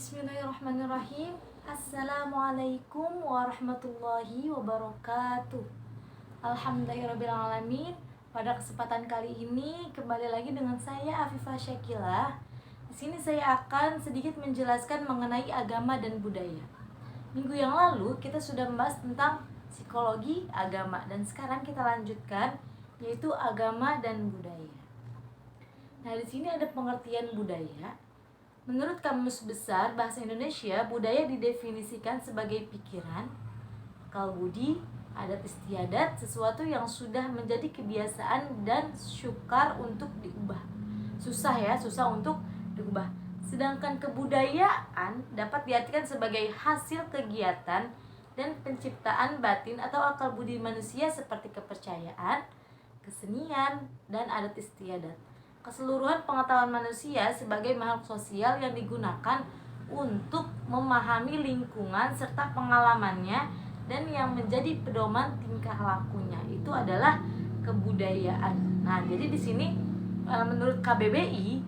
Bismillahirrahmanirrahim. Assalamualaikum warahmatullahi wabarakatuh. Alhamdulillahirrahmanirrahim. Pada kesempatan kali ini kembali lagi dengan saya Afifah Syakilah. Di sini saya akan sedikit menjelaskan mengenai agama dan budaya. Minggu yang lalu kita sudah membahas tentang psikologi agama dan sekarang kita lanjutkan yaitu agama dan budaya. Nah, di sini ada pengertian budaya. Menurut Kamus Besar Bahasa Indonesia, budaya didefinisikan sebagai pikiran, akal budi, adat istiadat, sesuatu yang sudah menjadi kebiasaan dan sukar untuk diubah. Susah untuk diubah. Sedangkan kebudayaan dapat diartikan sebagai hasil kegiatan dan penciptaan batin atau akal budi manusia seperti kepercayaan, kesenian, dan adat istiadat. Keseluruhan pengetahuan manusia sebagai makhluk sosial yang digunakan untuk memahami lingkungan serta pengalamannya dan yang menjadi pedoman tingkah lakunya itu adalah kebudayaan. Nah, jadi di sini menurut KBBI,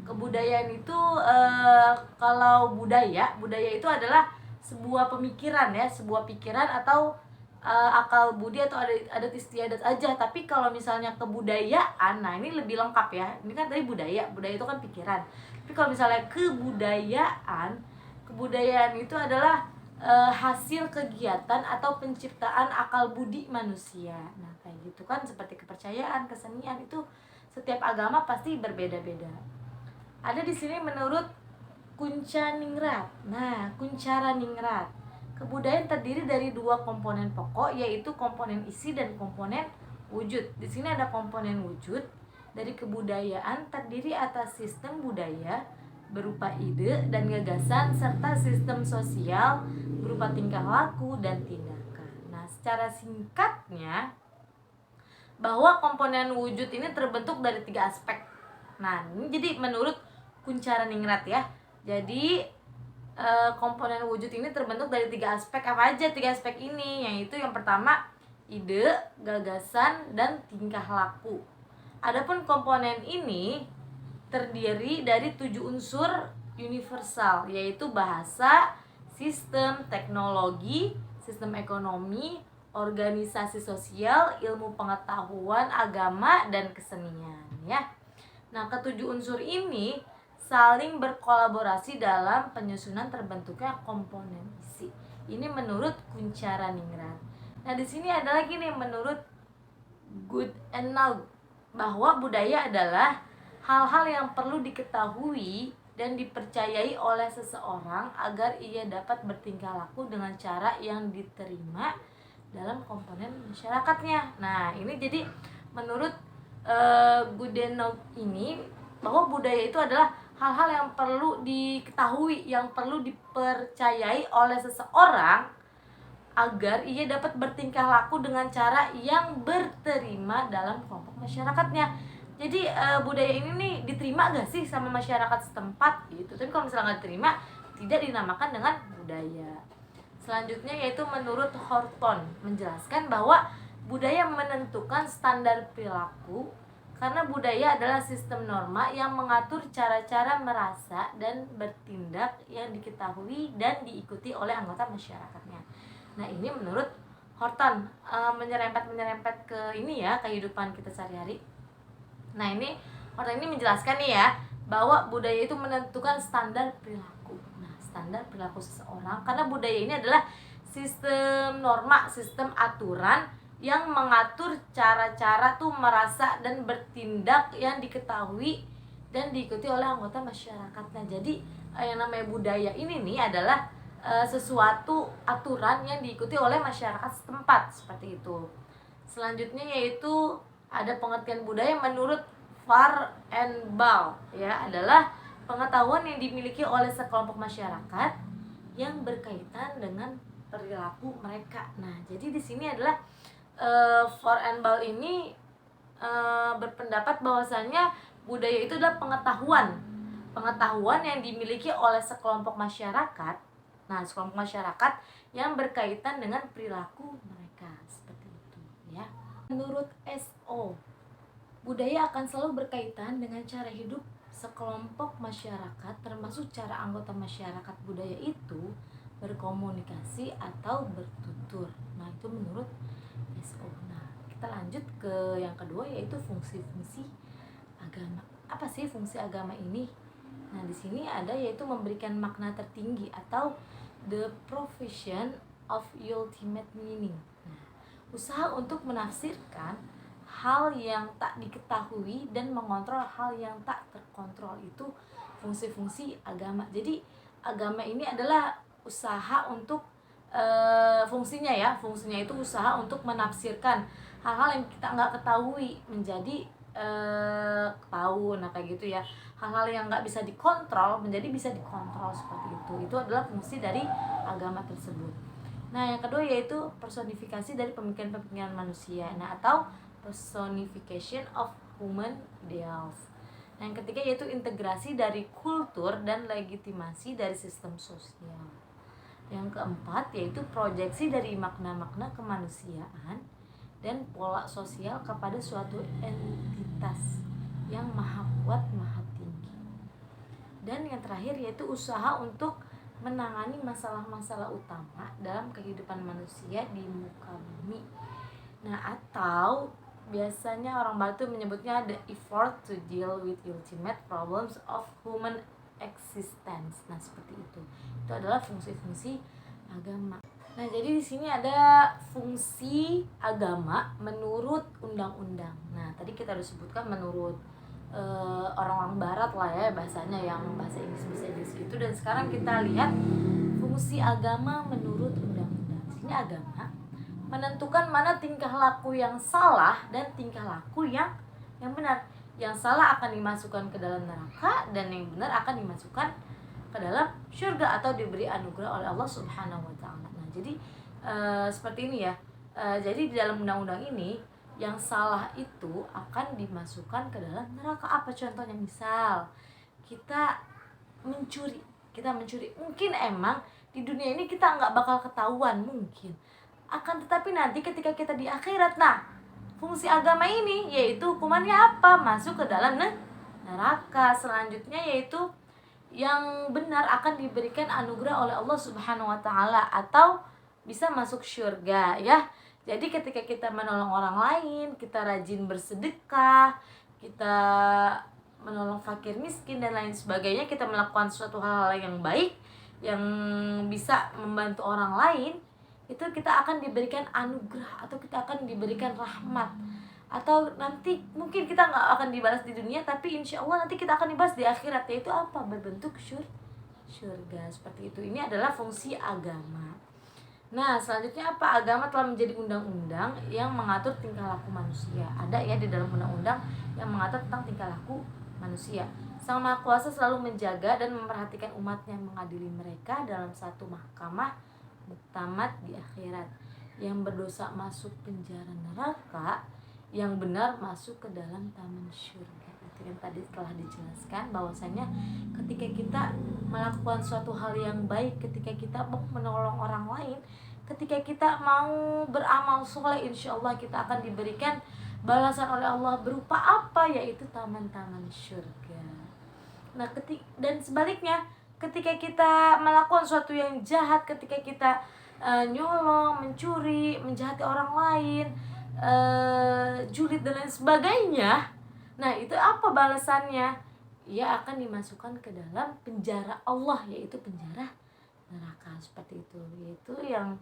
kebudayaan itu kalau budaya itu adalah sebuah pemikiran sebuah pikiran atau akal budi atau adat istiadat aja. Tapi kalau misalnya kebudayaan, nah ini lebih lengkap ya. Ini kan tadi budaya itu kan pikiran. Tapi kalau misalnya kebudayaan itu adalah hasil kegiatan atau penciptaan akal budi manusia. Nah, kayak gitu kan, seperti kepercayaan, kesenian, itu setiap agama pasti berbeda-beda. Ada di sini menurut Kuncaningrat. Nah, Kuncaraningrat, kebudayaan terdiri dari dua komponen pokok, yaitu komponen isi dan komponen wujud. Di sini ada komponen wujud dari kebudayaan terdiri atas sistem budaya berupa ide dan gagasan serta sistem sosial berupa tingkah laku dan tindakan. Nah, secara singkatnya bahwa komponen wujud ini terbentuk dari 3 aspek. Nah, ini jadi menurut Kuncaraningrat ya. Jadi komponen wujud ini terbentuk dari 3 aspek. Apa aja 3 aspek ini? Yaitu yang pertama ide, gagasan, dan tingkah laku. Adapun komponen ini terdiri dari 7 unsur universal, yaitu bahasa, sistem, teknologi, sistem ekonomi, organisasi sosial, ilmu pengetahuan, agama, dan kesenian ya. Nah, ketujuh unsur ini saling berkolaborasi dalam penyusunan terbentuknya komponen isi. Ini menurut Kuncaraningrat. Nah, di sini ada lagi nih menurut Goodenough, bahwa budaya adalah hal-hal yang perlu diketahui dan dipercayai oleh seseorang agar ia dapat bertingkah laku dengan cara yang diterima dalam komponen masyarakatnya. Nah, ini jadi menurut Goodenough ini, bahwa budaya itu adalah hal-hal yang perlu diketahui, yang perlu dipercayai oleh seseorang agar ia dapat bertingkah laku dengan cara yang berterima dalam kelompok masyarakatnya. Jadi budaya ini nih diterima gak sih sama masyarakat setempat gitu. Tapi kalau misalnya nggak diterima, tidak dinamakan dengan budaya. Selanjutnya yaitu menurut Horton menjelaskan bahwa budaya menentukan standar perilaku, karena budaya adalah sistem norma yang mengatur cara-cara merasa dan bertindak yang diketahui dan diikuti oleh anggota masyarakatnya. Nah, ini menurut Horton, menyerempet ke ini ya, kehidupan kita sehari-hari. Nah, ini Horton ini menjelaskan nih ya, bahwa budaya itu menentukan standar perilaku. Nah, standar perilaku seseorang, karena budaya ini adalah sistem norma, sistem aturan yang mengatur cara-cara tuh merasa dan bertindak yang diketahui dan diikuti oleh anggota masyarakatnya. Jadi yang namanya budaya ini nih adalah sesuatu aturan yang diikuti oleh masyarakat setempat, seperti itu. Selanjutnya yaitu ada pengertian budaya menurut Far and Ball ya, adalah pengetahuan yang dimiliki oleh sekelompok masyarakat yang berkaitan dengan perilaku mereka. Nah, jadi di sini adalah For and Ball ini berpendapat bahwasanya budaya itu adalah pengetahuan yang dimiliki oleh sekelompok masyarakat. Nah, sekelompok masyarakat yang berkaitan dengan perilaku mereka, seperti itu ya. Menurut SO, budaya akan selalu berkaitan dengan cara hidup sekelompok masyarakat, termasuk cara anggota masyarakat budaya itu berkomunikasi atau bertutur. Nah, itu menurut SO. Nah, kita lanjut ke yang kedua, yaitu fungsi-fungsi agama. Apa sih fungsi agama ini? Nah, di sini ada yaitu memberikan makna tertinggi atau the provision of ultimate meaning. Nah, usaha untuk menafsirkan hal yang tak diketahui dan mengontrol hal yang tak terkontrol, itu fungsi-fungsi agama. Jadi agama ini adalah usaha untuk fungsinya itu usaha untuk menafsirkan hal-hal yang kita nggak ketahui menjadi tahu. Nah, kayak gitu ya, hal-hal yang nggak bisa dikontrol menjadi bisa dikontrol, seperti itu adalah fungsi dari agama tersebut. Nah, yang kedua yaitu personifikasi dari pemikiran-pemikiran manusia, nah, atau personification of human ideals. Nah, yang ketiga yaitu integrasi dari kultur dan legitimasi dari sistem sosial. Yang keempat yaitu proyeksi dari makna-makna kemanusiaan dan pola sosial kepada suatu entitas yang maha kuat, maha tinggi. Dan yang terakhir yaitu usaha untuk menangani masalah-masalah utama dalam kehidupan manusia di muka bumi. Nah, atau biasanya orang Batu menyebutnya the effort to deal with ultimate problems of human existence. Nah, seperti itu. Itu adalah fungsi-fungsi agama. Nah, jadi di sini ada fungsi agama menurut undang-undang. Nah, tadi kita udah sebutkan menurut orang-orang barat lah ya, bahasanya yang bahasa Inggris gitu. Dan sekarang kita lihat fungsi agama menurut undang-undang. Di sini agama menentukan mana tingkah laku yang salah dan tingkah laku yang benar. Yang salah akan dimasukkan ke dalam neraka dan yang benar akan dimasukkan ke dalam surga atau diberi anugerah oleh Allah Subhanahu wa taala. Nah, jadi seperti ini ya. Jadi di dalam undang-undang ini yang salah itu akan dimasukkan ke dalam neraka. Apa contohnya? Misal kita mencuri. Mungkin emang di dunia ini kita nggak bakal ketahuan mungkin. Akan tetapi nanti ketika kita di akhirat, nah, fungsi agama ini yaitu hukumannya apa? Masuk ke dalam neraka. Selanjutnya yaitu yang benar akan diberikan anugerah oleh Allah Subhanahu wa taala atau bisa masuk surga ya. Jadi ketika kita menolong orang lain, kita rajin bersedekah, kita menolong fakir miskin dan lain sebagainya, kita melakukan suatu hal yang baik yang bisa membantu orang lain, itu kita akan diberikan anugerah atau kita akan diberikan rahmat. Atau nanti mungkin kita nggak akan dibalas di dunia, tapi insya Allah nanti kita akan dibalas di akhirat, yaitu apa? Berbentuk surga. Seperti itu. Ini adalah fungsi agama. Nah, selanjutnya apa? Agama telah menjadi undang-undang yang mengatur tingkah laku manusia. Ada ya di dalam undang-undang yang mengatur tentang tingkah laku manusia. Sang Maha Kuasa selalu menjaga dan memperhatikan umatnya, mengadili mereka dalam satu mahkamah muktamad di akhirat. Yang berdosa masuk penjara neraka, yang benar masuk ke dalam taman surga. Itu yang tadi telah dijelaskan bahwasanya ketika kita melakukan suatu hal yang baik, ketika kita mau menolong orang lain, ketika kita mau beramal soleh, insya Allah kita akan diberikan balasan oleh Allah berupa apa? Yaitu taman-taman surga. Nah, dan sebaliknya ketika kita melakukan suatu yang jahat, ketika kita nyolong, mencuri, menjahati orang lain, julid dan lain sebagainya, nah itu apa balasannya? Ia akan dimasukkan ke dalam penjara Allah, yaitu penjara neraka. Seperti itu. Yaitu yang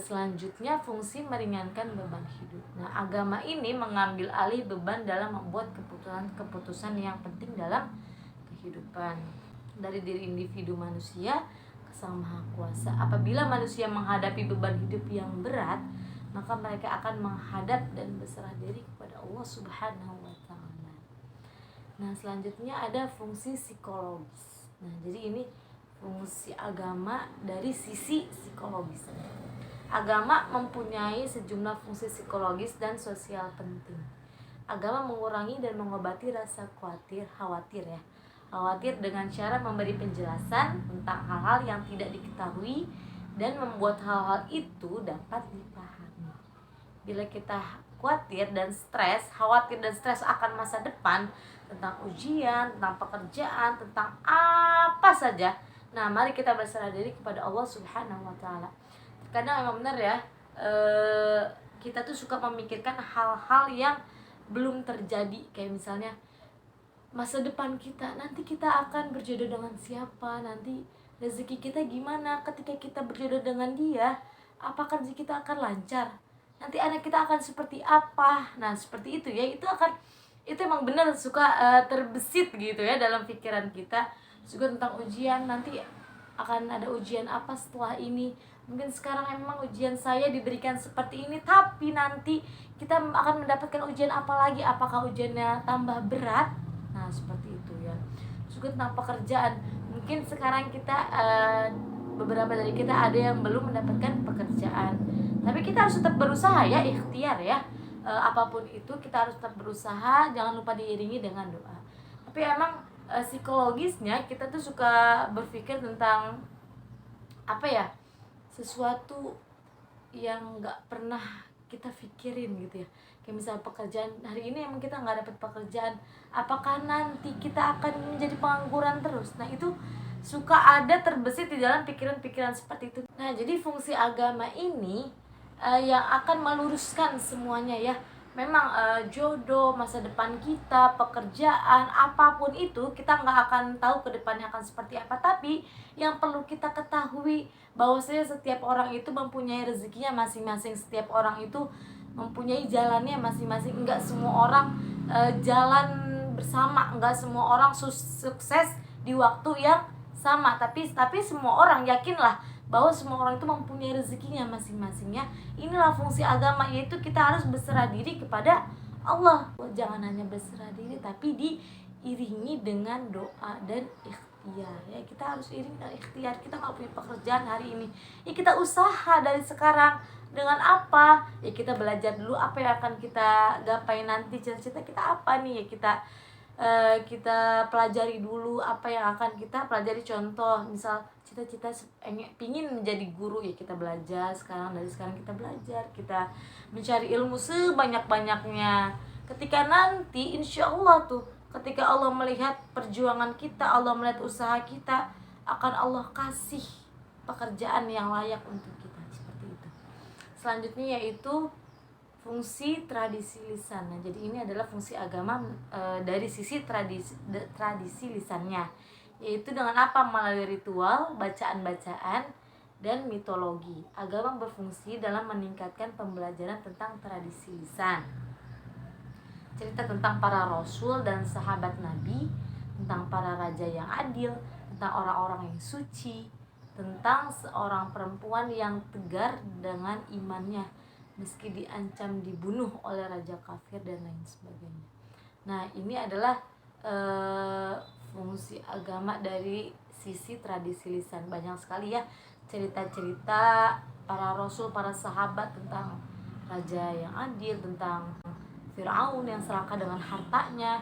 selanjutnya fungsi meringankan beban hidup. Nah, agama ini mengambil alih beban dalam membuat keputusan yang penting dalam kehidupan, dari diri individu manusia ke Sang Maha Kuasa. Apabila manusia menghadapi beban hidup yang berat, maka mereka akan menghadap dan berserah diri kepada Allah Subhanahu wa taala. Nah, selanjutnya ada fungsi psikologis. Nah, jadi ini fungsi agama dari sisi psikologis. Agama mempunyai sejumlah fungsi psikologis dan sosial penting. Agama mengurangi dan mengobati rasa khawatir dengan cara memberi penjelasan tentang hal-hal yang tidak diketahui dan membuat hal-hal itu dapat dipahami. Bila kita khawatir dan stres akan masa depan, tentang ujian, tentang pekerjaan, tentang apa saja. Nah, mari kita berserah diri kepada Allah Subhanahu wa taala. Kadang emang benar ya, kita tuh suka memikirkan hal-hal yang belum terjadi, kayak misalnya masa depan kita, nanti kita akan berjodoh dengan siapa, nanti rezeki kita gimana ketika kita berjodoh dengan dia, apakah rezeki kita akan lancar, nanti anak kita akan seperti apa. Nah, seperti itu ya, itu emang benar suka terbesit gitu ya dalam pikiran kita. Juga tentang ujian, nanti akan ada ujian apa setelah ini. Mungkin sekarang emang ujian saya diberikan seperti ini, tapi nanti kita akan mendapatkan ujian apa lagi, apakah ujiannya tambah berat. Nah, seperti itu ya. Juga tentang pekerjaan, mungkin sekarang kita beberapa dari kita ada yang belum mendapatkan pekerjaan, tapi kita harus tetap berusaha ya, ikhtiar ya. Apapun itu kita harus tetap berusaha, jangan lupa diiringi dengan doa. Tapi emang psikologisnya kita tuh suka berpikir tentang apa ya, sesuatu yang nggak pernah kita pikirin gitu ya. Kayak misalnya pekerjaan, hari ini emang kita nggak dapat pekerjaan, apakah nanti kita akan menjadi pengangguran terus? Nah, itu suka ada terbesit di dalam pikiran-pikiran seperti itu. Nah, jadi fungsi agama ini yang akan meluruskan semuanya ya. Memang jodoh, masa depan kita, pekerjaan, apapun itu kita nggak akan tahu ke depannya akan seperti apa. Tapi yang perlu kita ketahui bahwasanya setiap orang itu mempunyai rezekinya masing-masing, setiap orang itu mempunyai jalannya masing-masing. Enggak semua orang jalan bersama, enggak semua orang sukses di waktu yang sama. Tapi semua orang, yakinlah bahwa semua orang itu mempunyai rezekinya masing-masing ya. Inilah fungsi agama, yaitu kita harus berserah diri kepada Allah. Jangan hanya berserah diri, tapi diiringi dengan doa dan ikhtiar ya. Kita harus iringi dengan ikhtiar. Kita nggak punya pekerjaan hari ini ya, kita usaha dari sekarang. Dengan apa? Ya kita belajar dulu apa yang akan kita gapai nanti, cita-cita kita apa nih ya, kita pelajari dulu apa yang akan kita pelajari. Contoh misal cita-cita pingin menjadi guru ya, kita belajar dari sekarang kita belajar, kita mencari ilmu sebanyak-banyaknya. Ketika nanti insya Allah tuh, ketika Allah melihat perjuangan kita, Allah melihat usaha kita, akan Allah kasih pekerjaan yang layak untuk kita. Seperti itu. Selanjutnya yaitu fungsi tradisi lisan. Nah, jadi ini adalah fungsi agama dari sisi tradisi lisannya, yaitu dengan apa? Melalui ritual, bacaan-bacaan, dan mitologi. Agama berfungsi dalam meningkatkan pembelajaran tentang tradisi lisan, cerita tentang para rasul dan sahabat Nabi, tentang para raja yang adil, tentang orang-orang yang suci, tentang seorang perempuan yang tegar dengan imannya meski diancam dibunuh oleh raja kafir dan lain sebagainya. Nah, ini adalah fungsi agama dari sisi tradisi lisan. Banyak sekali ya cerita-cerita para rasul, para sahabat, tentang raja yang adil, tentang Firaun yang serakah dengan hartanya.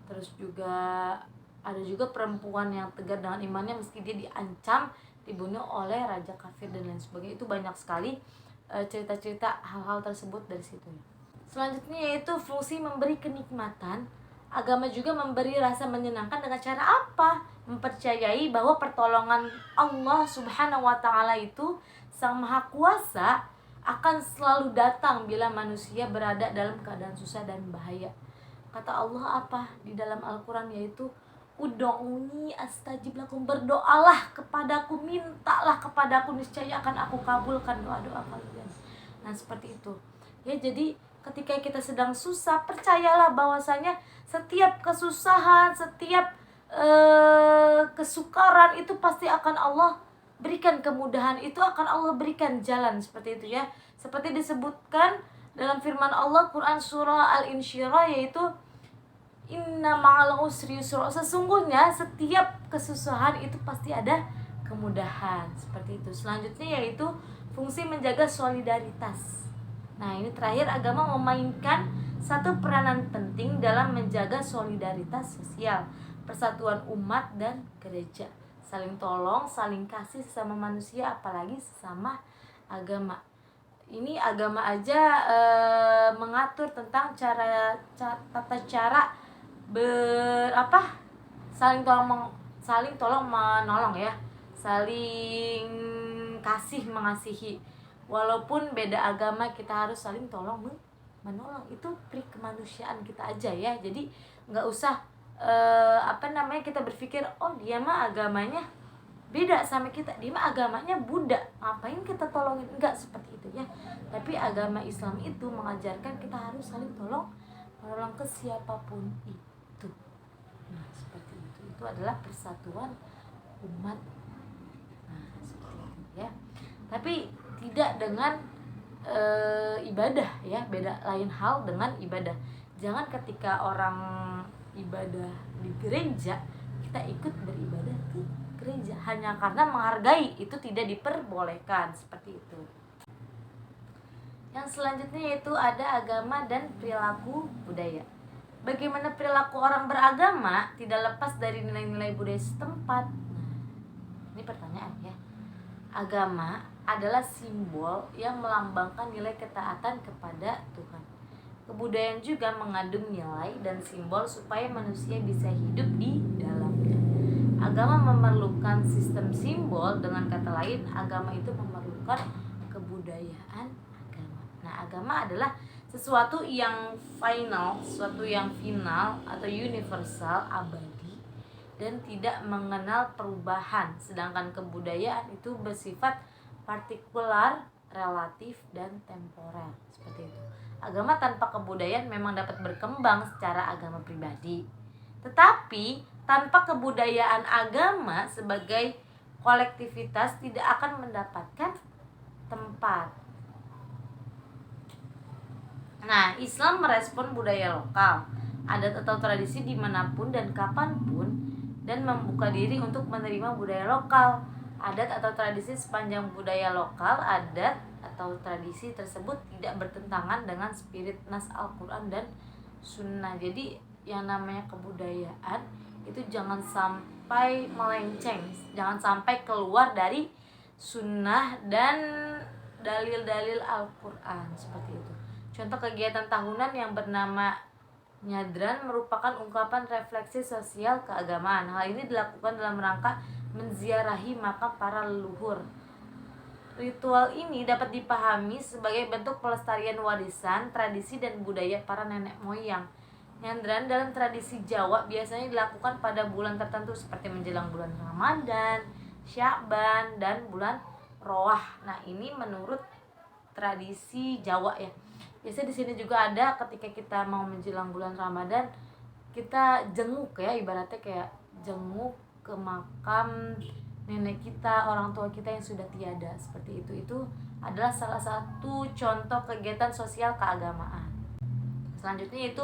Terus juga ada juga perempuan yang tegar dengan imannya meski dia diancam dibunuh oleh raja kafir dan lain sebagainya. Itu banyak sekali cerita-cerita hal-hal tersebut dari situ. Selanjutnya yaitu fungsi memberi kenikmatan. Agama juga memberi rasa menyenangkan dengan cara apa? Mempercayai bahwa pertolongan Allah Subhanahu wa taala itu, Sang Maha Kuasa, akan selalu datang bila manusia berada dalam keadaan susah dan bahaya. Kata Allah apa di dalam Al-Qur'an, yaitu Ud'uni astajib lakum, berdoalah kepadaku, mintalah kepadaku, niscaya akan aku kabulkan doa-doa kalian. Nah, seperti itu ya. Jadi ketika kita sedang susah, percayalah bahwasanya setiap kesusahan, setiap kesukaran itu pasti akan Allah berikan kemudahan, itu akan Allah berikan jalan. Seperti itu ya, seperti disebutkan dalam firman Allah Quran surah Al-Insyirah, yaitu Inna ma'al usri yusra, sesungguhnya setiap kesusahan itu pasti ada kemudahan. Seperti itu. Selanjutnya yaitu fungsi menjaga solidaritas. Nah, ini terakhir, agama memainkan satu peranan penting dalam menjaga solidaritas sosial, persatuan umat dan gereja, saling tolong, saling kasih sesama manusia, apalagi sesama agama. ini agama aja mengatur tentang tata cara saling tolong menolong ya, saling kasih mengasihi. Walaupun beda agama, kita harus saling tolong menolong. Itu trik kemanusiaan kita aja ya. Jadi nggak usah kita berpikir oh dia mah agamanya beda sama kita, dia mah agamanya Buddha, ngapain kita tolongin, enggak seperti itu ya. Tapi agama Islam itu mengajarkan kita harus saling menolong ke siapapun itu. Nah seperti itu adalah persatuan umat. Nah seperti itu ya. Tapi tidak dengan ibadah ya, beda lain hal dengan ibadah. Jangan ketika orang ibadah di gereja kita ikut beribadah ke gereja hanya karena menghargai, itu tidak diperbolehkan seperti itu. Yang selanjutnya yaitu ada agama dan perilaku budaya. Bagaimana perilaku orang beragama tidak lepas dari nilai-nilai budaya setempat. Nah, ini pertanyaan ya. Agama adalah simbol yang melambangkan nilai ketaatan kepada Tuhan. Kebudayaan juga mengandung nilai dan simbol supaya manusia bisa hidup di dalamnya. Agama memerlukan sistem simbol, dengan kata lain agama itu memerlukan kebudayaan agama. Nah, agama adalah sesuatu yang final atau universal, abadi dan tidak mengenal perubahan, sedangkan kebudayaan itu bersifat partikular, relatif dan temporer. Seperti itu. Agama tanpa kebudayaan memang dapat berkembang secara agama pribadi. Tetapi tanpa kebudayaan agama sebagai kolektivitas tidak akan mendapatkan tempat. Nah, Islam merespon budaya lokal, adat atau tradisi dimanapun dan kapanpun, dan membuka diri untuk menerima budaya lokal, adat atau tradisi sepanjang budaya lokal, adat atau tradisi tersebut tidak bertentangan dengan spirit nas Al-Quran dan Sunnah. Jadi yang namanya kebudayaan itu jangan sampai melenceng, jangan sampai keluar dari Sunnah dan dalil-dalil Al-Quran, seperti itu. Contoh kegiatan tahunan yang bernama Nyadran merupakan ungkapan refleksi sosial keagamaan. Hal ini dilakukan dalam rangka menziarahi makam para leluhur. Ritual ini dapat dipahami sebagai bentuk pelestarian warisan, tradisi dan budaya para nenek moyang. Nyadran dalam tradisi Jawa biasanya dilakukan pada bulan tertentu seperti menjelang bulan Ramadan, Sya'ban, dan bulan Roah. Nah, ini menurut tradisi Jawa ya. Biasanya di sini juga ada ketika kita mau menjelang bulan Ramadan, kita jenguk ya, ibaratnya kayak jenguk ke makam nenek kita, orang tua kita yang sudah tiada, seperti itu. Itu adalah salah satu contoh kegiatan sosial keagamaan. Selanjutnya itu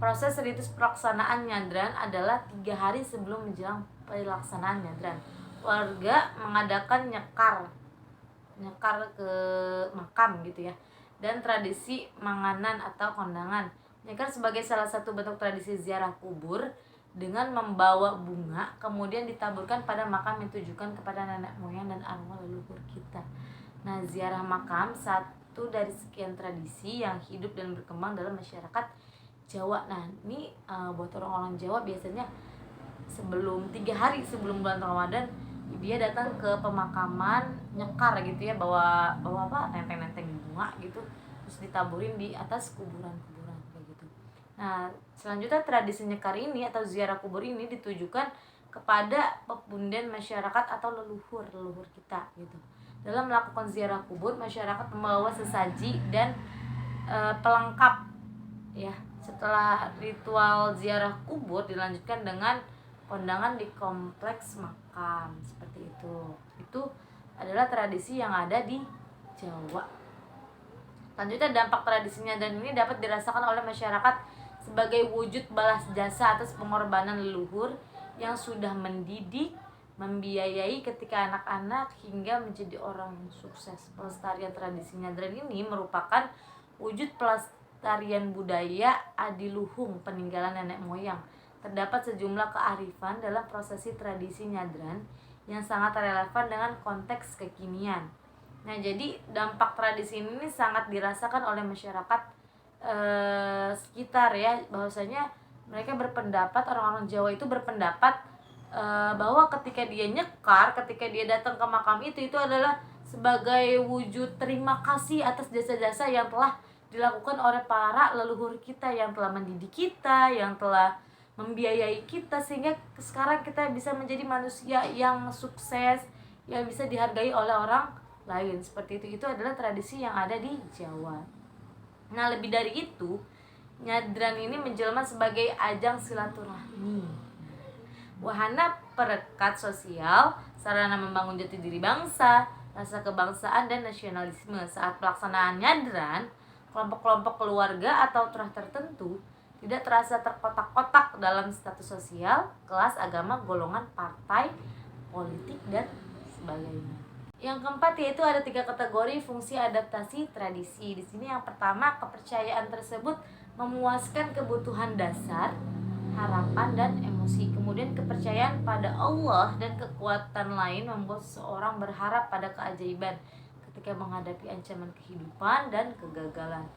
proses ritus pelaksanaan nyadran adalah 3 hari sebelum menjelang pelaksanaan nyadran. Warga mengadakan nyekar ke makam gitu ya, dan tradisi manganan atau kondangan. Nyekar sebagai salah satu bentuk tradisi ziarah kubur dengan membawa bunga kemudian ditaburkan pada makam yang ditujukan kepada nenek moyang dan arwah leluhur kita. Nah, ziarah makam satu dari sekian tradisi yang hidup dan berkembang dalam masyarakat Jawa. Nah, ini buat orang-orang Jawa biasanya 3 hari sebelum bulan Ramadan dia datang ke pemakaman, nyekar gitu ya, bawa nenteng-nenteng bunga gitu, terus ditaburin di atas kuburan-kuburan kayak gitu. Nah, selanjutnya tradisi nyekar ini atau ziarah kubur ini ditujukan kepada pepundian masyarakat atau leluhur kita gitu. Dalam melakukan ziarah kubur, masyarakat membawa sesaji dan pelengkap ya. Setelah ritual ziarah kubur dilanjutkan dengan kondangan di kompleks makam, seperti itu. Itu adalah tradisi yang ada di Jawa. Selanjutnya, dampak tradisinya dan ini dapat dirasakan oleh masyarakat sebagai wujud balas jasa atas pengorbanan leluhur yang sudah mendidik, membiayai ketika anak-anak hingga menjadi orang sukses. Pelestarian tradisi nyadran ini merupakan wujud pelestarian budaya adiluhung peninggalan nenek moyang. Terdapat sejumlah kearifan dalam prosesi tradisi nyadran yang sangat relevan dengan konteks kekinian. Nah, jadi dampak tradisi ini sangat dirasakan oleh masyarakat sekitar ya, bahwasanya mereka berpendapat, orang-orang Jawa itu berpendapat bahwa ketika dia nyekar, ketika dia datang ke makam itu adalah sebagai wujud terima kasih atas jasa-jasa yang telah dilakukan oleh para leluhur kita, yang telah mendidik kita, yang telah membiayai kita sehingga sekarang kita bisa menjadi manusia yang sukses, yang bisa dihargai oleh orang lain. Seperti itu adalah tradisi yang ada di Jawa. Nah, lebih dari itu, nyadran ini menjelma sebagai ajang silaturahmi, wahana perekat sosial, sarana membangun jati diri bangsa, rasa kebangsaan dan nasionalisme. Saat pelaksanaan nyadran, kelompok-kelompok keluarga atau terah tertentu tidak terasa terkotak-kotak dalam status sosial, kelas, agama, golongan, partai, politik, dan sebagainya. Yang keempat yaitu ada 3 kategori fungsi adaptasi tradisi. Di sini yang pertama, kepercayaan tersebut memuaskan kebutuhan dasar, harapan, dan emosi. Kemudian kepercayaan pada Allah dan kekuatan lain membuat seseorang berharap pada keajaiban ketika menghadapi ancaman kehidupan dan kegagalan.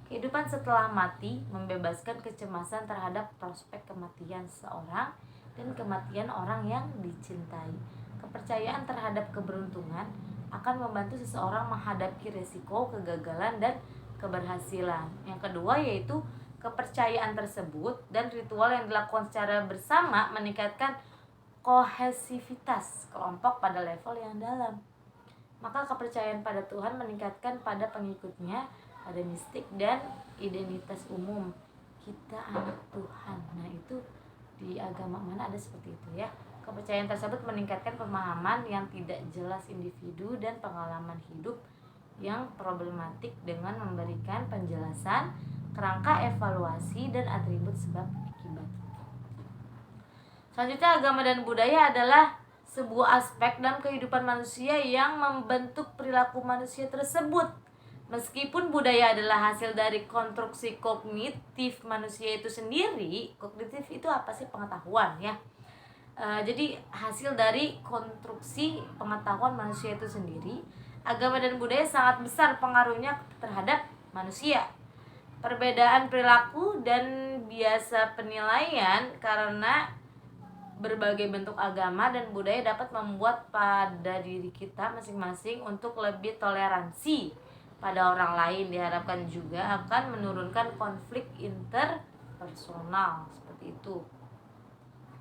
Kehidupan setelah mati membebaskan kecemasan terhadap prospek kematian seseorang dan kematian orang yang dicintai. Kepercayaan terhadap keberuntungan akan membantu seseorang menghadapi resiko kegagalan dan keberhasilan. Yang kedua yaitu kepercayaan tersebut dan ritual yang dilakukan secara bersama meningkatkan kohesivitas kelompok pada level yang dalam. Maka kepercayaan pada Tuhan meningkatkan pada pengikutnya pada mistik dan identitas umum. Kita anak Tuhan. Nah, itu di agama mana ada seperti itu ya. Kepercayaan tersebut meningkatkan pemahaman yang tidak jelas individu dan pengalaman hidup yang problematik dengan memberikan penjelasan, kerangka evaluasi, dan atribut sebab akibat. Selanjutnya, agama dan budaya adalah sebuah aspek dalam kehidupan manusia yang membentuk perilaku manusia tersebut. Meskipun budaya adalah hasil dari konstruksi kognitif manusia itu sendiri. Kognitif itu apa sih? Pengetahuan ya. Jadi hasil dari konstruksi pengetahuan manusia itu sendiri. Agama dan budaya sangat besar pengaruhnya terhadap manusia. Perbedaan perilaku dan biasa penilaian karena berbagai bentuk agama dan budaya dapat membuat pada diri kita masing-masing untuk lebih toleransi pada orang lain. Diharapkan juga akan menurunkan konflik interpersonal. Seperti itu.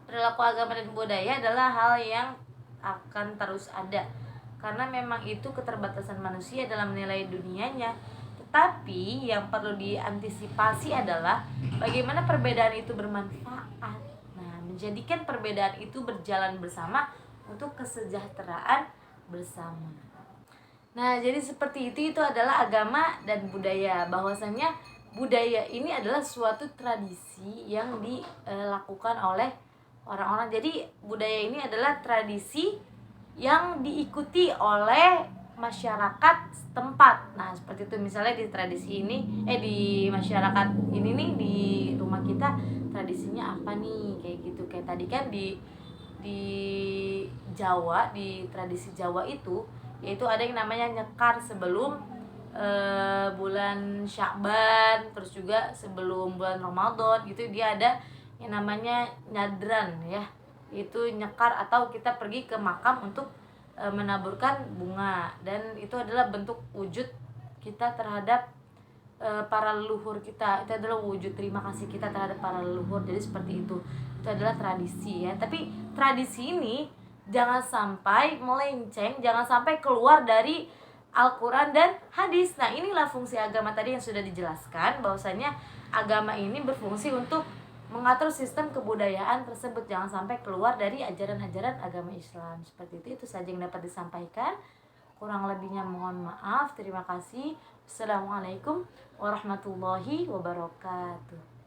Perilaku agama dan budaya adalah hal yang akan terus ada karena memang itu keterbatasan manusia dalam menilai dunianya. Tetapi yang perlu diantisipasi adalah bagaimana perbedaan itu bermanfaat. Nah, menjadikan perbedaan itu berjalan bersama untuk kesejahteraan bersama. Nah, jadi seperti itu adalah agama dan budaya. Bahwasanya budaya ini adalah suatu tradisi yang dilakukan oleh orang-orang. Jadi budaya ini adalah tradisi yang diikuti oleh masyarakat setempat. Nah, seperti itu misalnya di tradisi ini di masyarakat ini nih, di rumah kita tradisinya apa nih, kayak gitu. Kayak tadi kan di Jawa, di tradisi Jawa itu yaitu ada yang namanya nyekar sebelum bulan Sya'ban, terus juga sebelum bulan Ramadan gitu dia ada yang namanya nyadran ya, itu nyekar atau kita pergi ke makam untuk menaburkan bunga, dan itu adalah bentuk wujud kita terhadap para leluhur kita. Itu adalah wujud terima kasih kita terhadap para leluhur. Jadi seperti itu adalah tradisi ya. Tapi tradisi ini jangan sampai melenceng, jangan sampai keluar dari Al-Quran dan hadis. Nah, inilah fungsi agama tadi yang sudah dijelaskan, bahwasanya agama ini berfungsi untuk mengatur sistem kebudayaan tersebut, jangan sampai keluar dari ajaran-ajaran agama Islam. Seperti itu saja yang dapat disampaikan. Kurang lebihnya mohon maaf. Terima kasih. Assalamualaikum warahmatullahi wabarakatuh.